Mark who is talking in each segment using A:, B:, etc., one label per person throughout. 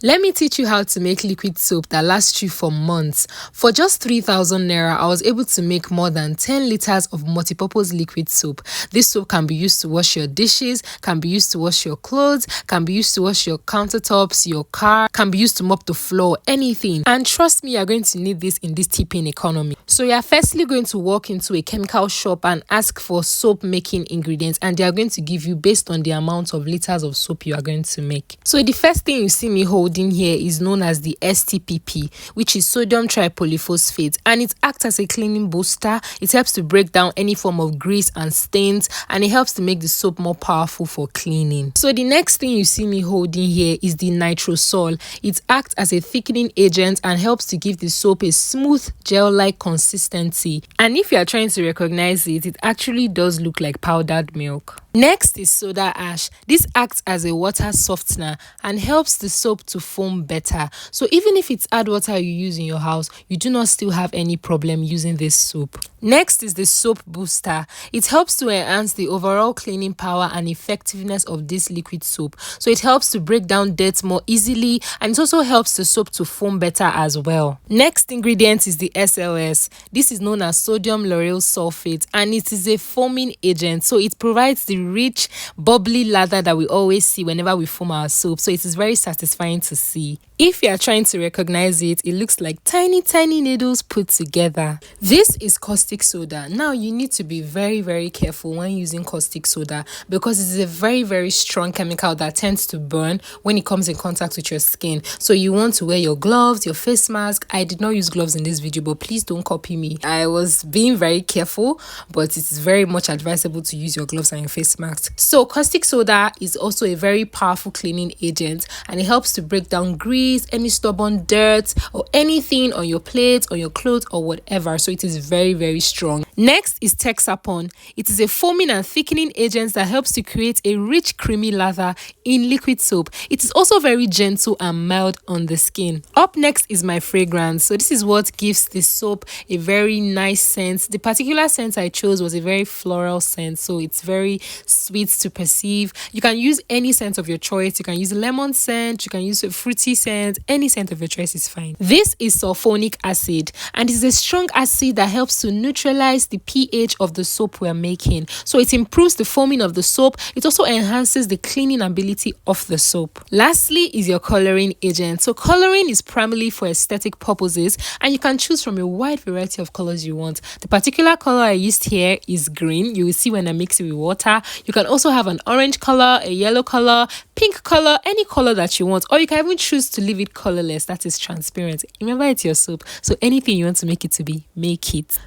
A: Let me teach you how to make liquid soap that lasts you for months. For just 3,000 naira, I was able to make more than 10 liters of multipurpose liquid soap. This soap can be used to wash your dishes, can be used to wash your clothes, can be used to wash your countertops, your car, can be used to mop the floor, anything. And trust me, you're going to need this in this tipping economy. So you're firstly going to walk into a chemical shop and ask for soap making ingredients, and they are going to give you based on the amount of liters of soap you are going to make. So the first thing you see me holding here is known as the STPP, which is sodium tripolyphosphate, and it acts as a cleaning booster. It helps to break down any form of grease and stains, and it helps to make the soap more powerful for cleaning. So the next thing you see me holding here is the Nitrosol. It acts as a thickening agent and helps to give the soap a smooth gel-like consistency. And if you are trying to recognize it, it actually does look like powdered milk. Next is soda ash. This acts as a water softener and helps the soap to foam better. So even if it's hard water you use in your house, you do not still have any problem using this soap. Next is the soap booster. It helps to enhance the overall cleaning power and effectiveness of this liquid soap. So it helps to break down dirt more easily, and it also helps the soap to foam better as well. Next ingredient is the SLS. This is known as sodium lauryl sulfate, and it is a foaming agent. So it provides the rich, bubbly lather that we always see whenever we foam our soap. So it is very satisfying to see. If you are trying to recognize it, it looks like tiny needles put together. This is caustic soda. Now you need to be very careful when using caustic soda, because it is a very strong chemical that tends to burn when it comes in contact with your skin. So you want to wear your gloves, your face mask. I did not use gloves in this video, but please don't copy me. I was being very careful, but it is very much advisable to use your gloves and your face mask. So caustic soda is also a very powerful cleaning agent, and it helps to break down grease, any stubborn dirt or anything on your plates or your clothes or whatever. So it is very strong. Next is Texapon. It is a foaming and thickening agent that helps to create a rich creamy lather in liquid soap. It is also very gentle and mild on the skin. Up next is my fragrance. So this is what gives the soap a very nice scent. The particular scent I chose was a very floral scent, so it's very sweet to perceive. You can use any scent of your choice. You can use a lemon scent, you can use a fruity scent, any scent of your choice is fine. This is sulfonic acid, and it is a strong acid that helps to neutralize the pH of the soap we're making. So it improves the foaming of the soap. It also enhances the cleaning ability of the soap. Lastly is your coloring agent. So coloring is primarily for aesthetic purposes, and you can choose from a wide variety of colors you want. The particular color I used here is green. You will see when I mix it with water. You can also have an orange color, a yellow color, pink color, any color that you want, or you can even choose to leave it colorless, that is transparent. Remember, it's your soap, so anything you want to make it to be, make it.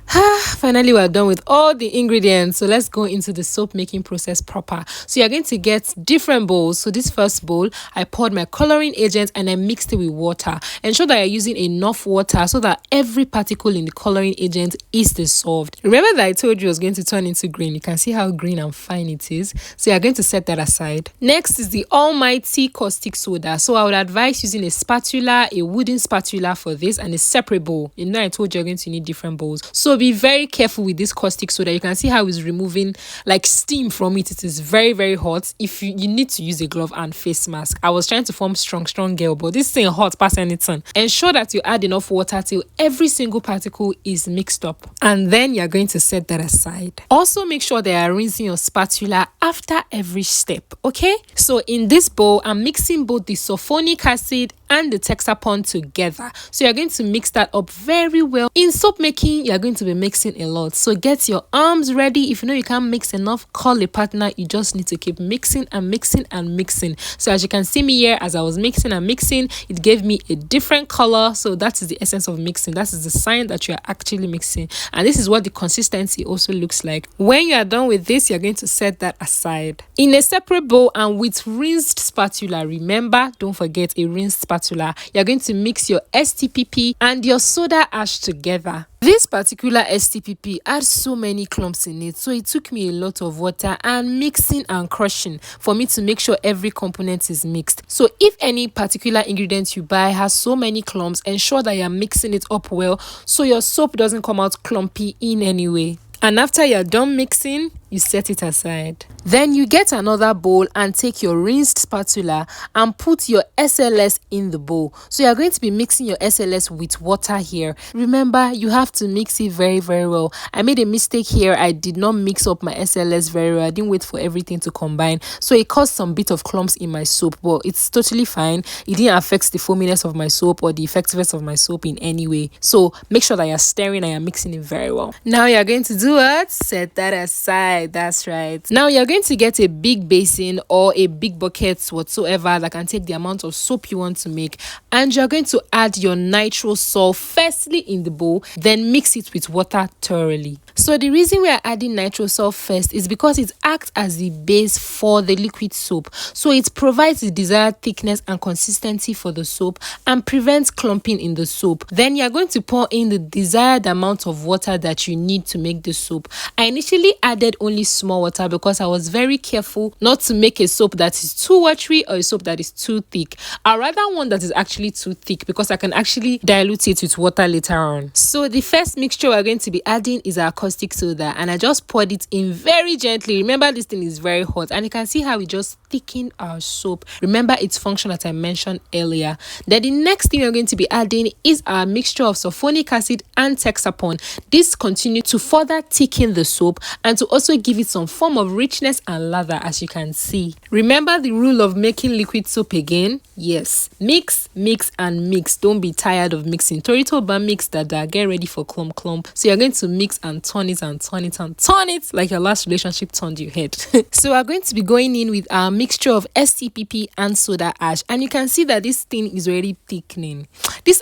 A: Finally, we're done with all the ingredients, so let's go into the soap making process proper. So you're going to get different bowls. So this first bowl, I poured my coloring agent and I mixed it with water. Ensure that you're using enough water so that every particle in the coloring agent is dissolved. Remember that I told you it was going to turn into green. You can see how green and fine it is, so you're going to set that aside. Next is the almighty caustic soda. So I would advise using a spatula, a wooden spatula for this, and a separate bowl. You know, I told you you're going to need different bowls, so be very careful with this caustic soda. You can see how it's removing like steam from it. It is very hot. If you need to use a glove and face mask. I was trying to form strong gel, but this thing hot past anything. Ensure that you add enough water till every single particle is mixed up, and then you're going to set that aside. Also make sure that you're rinsing your spatula after every step. Okay, so in this bowl I'm mixing both the sulfonic acid and the Texapon together. So you're going to mix that up very well. In soap making, you're going to be mixing a lot, so get your arms ready. If you know you can't mix enough, call a partner. You just need to keep mixing and mixing and mixing. So as you can see me here, as I was mixing and mixing, it gave me a different color. So that is the essence of mixing. That is the sign that you are actually mixing, and this is what the consistency also looks like. When you are done with this, you're going to set that aside in a separate bowl and with rinsed spatula. Remember, don't forget a rinsed spatula. You're going to mix your STPP and your soda ash together. This particular STPP had so many clumps in it, so it took me a lot of water and mixing and crushing for me to make sure every component is mixed. So if any particular ingredient you buy has so many clumps, ensure that you're mixing it up well so your soap doesn't come out clumpy in any way. And after you're done mixing, you set it aside. Then you get another bowl and take your rinsed spatula and put your SLS in the bowl. So you're going to be mixing your SLS with water here. Remember, you have to mix it very, very well. I made a mistake here. I did not mix up my SLS very well. I didn't wait for everything to combine. So it caused some bit of clumps in my soap, but it's totally fine. It didn't affect the foaminess of my soap or the effectiveness of my soap in any way. So make sure that you're stirring and you're mixing it very well. Now you're going to do what? Set that aside. That's right. Now you're going to get a big basin or a big bucket whatsoever that can take the amount of soap you want to make, and you're going to add your Nitrosol firstly in the bowl, then mix it with water thoroughly. So the reason we are adding Nitrosol first is because it acts as the base for the liquid soap. So it provides the desired thickness and consistency for the soap and prevents clumping in the soap. Then you're going to pour in the desired amount of water that you need to make the soap. I initially added only small water because I was very careful not to make a soap that is too watery or a soap that is too thick. I rather one that is actually too thick because I can actually dilute it with water later on. So the first mixture we're going to be adding is our caustic soda, and I just poured it in very gently. Remember, this thing is very hot, and you can see how we just thicken our soap. Remember its function that I mentioned earlier. Then the next thing we're going to be adding is our mixture of sulfonic acid and Texapon. This continues to further thicken the soap and to also give it some form of richness and lather, as you can see. Remember the rule of making liquid soap again? Yes, mix, mix and mix. Don't be tired of mixing. Torito ban mix dada, get ready for clump. So you're going to mix and turn it and turn it and turn it like your last relationship turned your head. So we're going to be going in with our mixture of STPP and soda ash, and you can see that this thing is already thickening.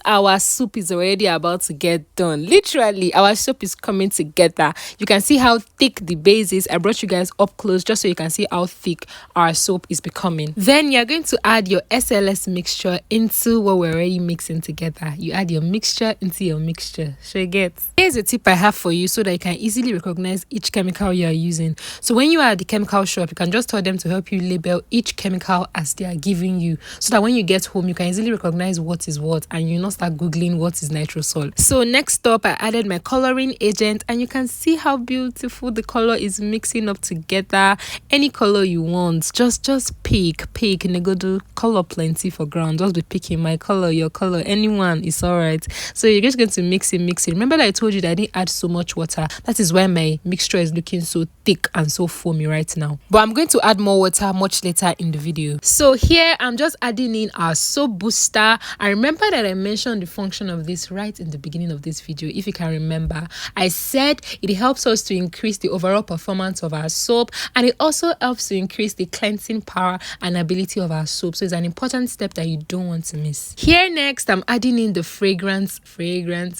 A: Our soup is already about to get done. Literally, our soup is coming together. You can see how thick the base is. I brought you guys up close just so you can see how thick our soap is becoming. Then you're going to add your SLS mixture into what we're already mixing together. You add your mixture into your mixture. So you get. Here's a tip I have for you so that you can easily recognize each chemical you are using. So when you are at the chemical shop, you can just tell them to help you label each chemical as they are giving you, so that when you get home, you can easily recognize what is what and you not start googling what is Nitrosol. So next up, I added my coloring agent, and you can see how beautiful the color is mixing up together. Any color you want, just pick. Negodo color plenty for ground. Just be picking my color, your color, anyone is all right. So you're just going to mix it. Remember that I told you that I didn't add so much water. That is why my mixture is looking so thick and so foamy right now. But I'm going to add more water much later in the video. So here I'm just adding in our soap booster. I remember that I mentioned the function of this right in the beginning of this video. If you can remember, I said it helps us to increase the overall performance of our soap, and it also helps to increase the cleansing power and ability of our soap. So it's an important step that you don't want to miss. Here next, I'm adding in the fragrance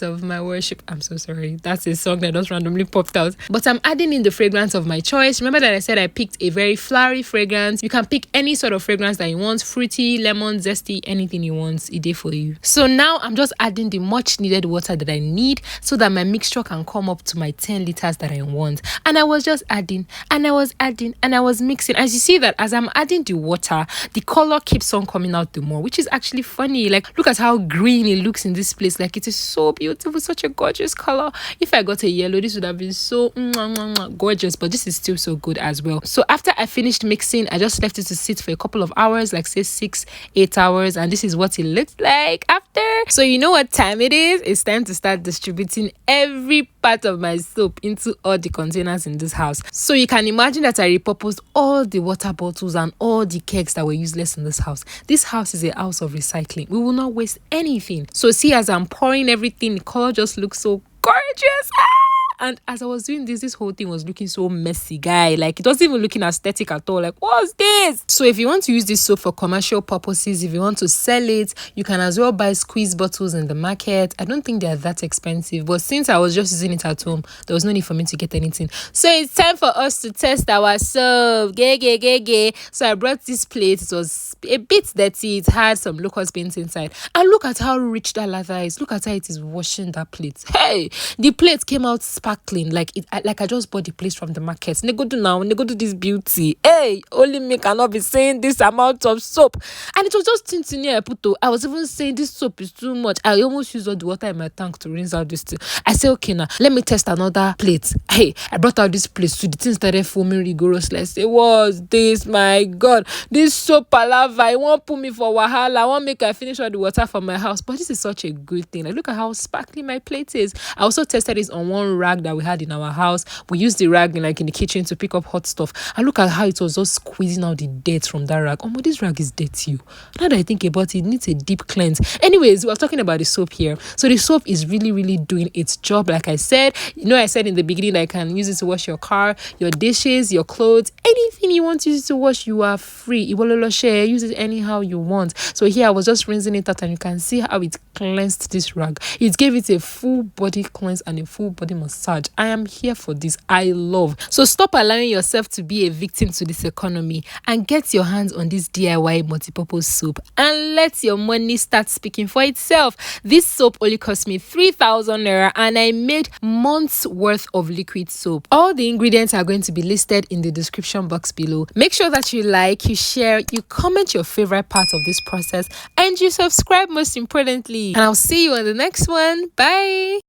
A: of my worship. I'm so sorry, that's a song that just randomly popped out, but I'm adding in the fragrance of my choice. Remember that I said I picked a very flowery fragrance. You can pick any sort of fragrance that you want, fruity, lemon, zesty, anything you want, it is for you. So now I'm just adding the much needed water that I need so that my mixture can come up to my 10 liters that I want. And I was just adding and I was mixing. As you see that as I'm adding the water, the color keeps on coming out the more, which is actually funny. Like, look at how green it looks in this place. Like, it is so beautiful, such a gorgeous color. If I got a yellow, this would have been so gorgeous, but this is still so good as well. So after I finished mixing, I just left it to sit for a couple of hours, like say 6-8 hours, and this is what it looks like after. So you know what time it is? It's time to start distributing every part of my soap into all the containers in this house. So you can imagine that I repurposed all the water bottles and all the kegs that were useless in this house. This house is a house of recycling. We will not waste anything. So see, as I'm pouring everything, the color just looks so gorgeous. And as I was doing this whole thing was looking so messy, guy. Like, it wasn't even looking aesthetic at all. Like, what's this? So if you want to use this soap for commercial purposes, if you want to sell it, you can as well buy squeeze bottles in the market. I don't think they're that expensive, but since I was just using it at home, there was no need for me to get anything. So it's time for us to test our soap. Gay. So I brought this plate. It was a bit dirty. It had some locust paint inside. And look at how rich that lather is. Look at how it is washing that plate. Hey, the plate came out sparkling. sparkling like I just bought the place from the market. They go do this beauty. Hey, only me cannot be saying this amount of soap. And it was just tinting I put to. I was even saying this soap is too much. I almost used all the water in my tank to rinse out this thing. I said, okay, now let me test another plate. Hey, I brought out this plate, so the thing started foaming rigorously. I say, what's this? My God, this soap palava, it won't put me for wahala. I won't make I finish all the water for my house. But this is such a good thing. Like, look at how sparkly my plate is. I also tested this on one rag that we had in our house. We used the rag in the kitchen to pick up hot stuff. And look at how it was just squeezing out the dirt from that rag. Oh, but this rag is dirty. Now that I think about it, it needs a deep cleanse. Anyways, we are talking about the soap here. So the soap is really, really doing its job. Like I said, I said in the beginning that I can use it to wash your car, your dishes, your clothes, anything you want to use it to wash, you are free. Use it anyhow you want. So here I was just rinsing it out, and you can see how it cleansed this rag. It gave it a full body cleanse and a full body massage. I am here for this. I love. So stop allowing yourself to be a victim to this economy and get your hands on this DIY multipurpose soap and let your money start speaking for itself. This soap only cost me 3,000 naira and I made months worth of liquid soap. All the ingredients are going to be listed in the description box below. Make sure that you like, you share, you comment your favorite part of this process, and you subscribe most importantly. And I'll see you on the next one. Bye.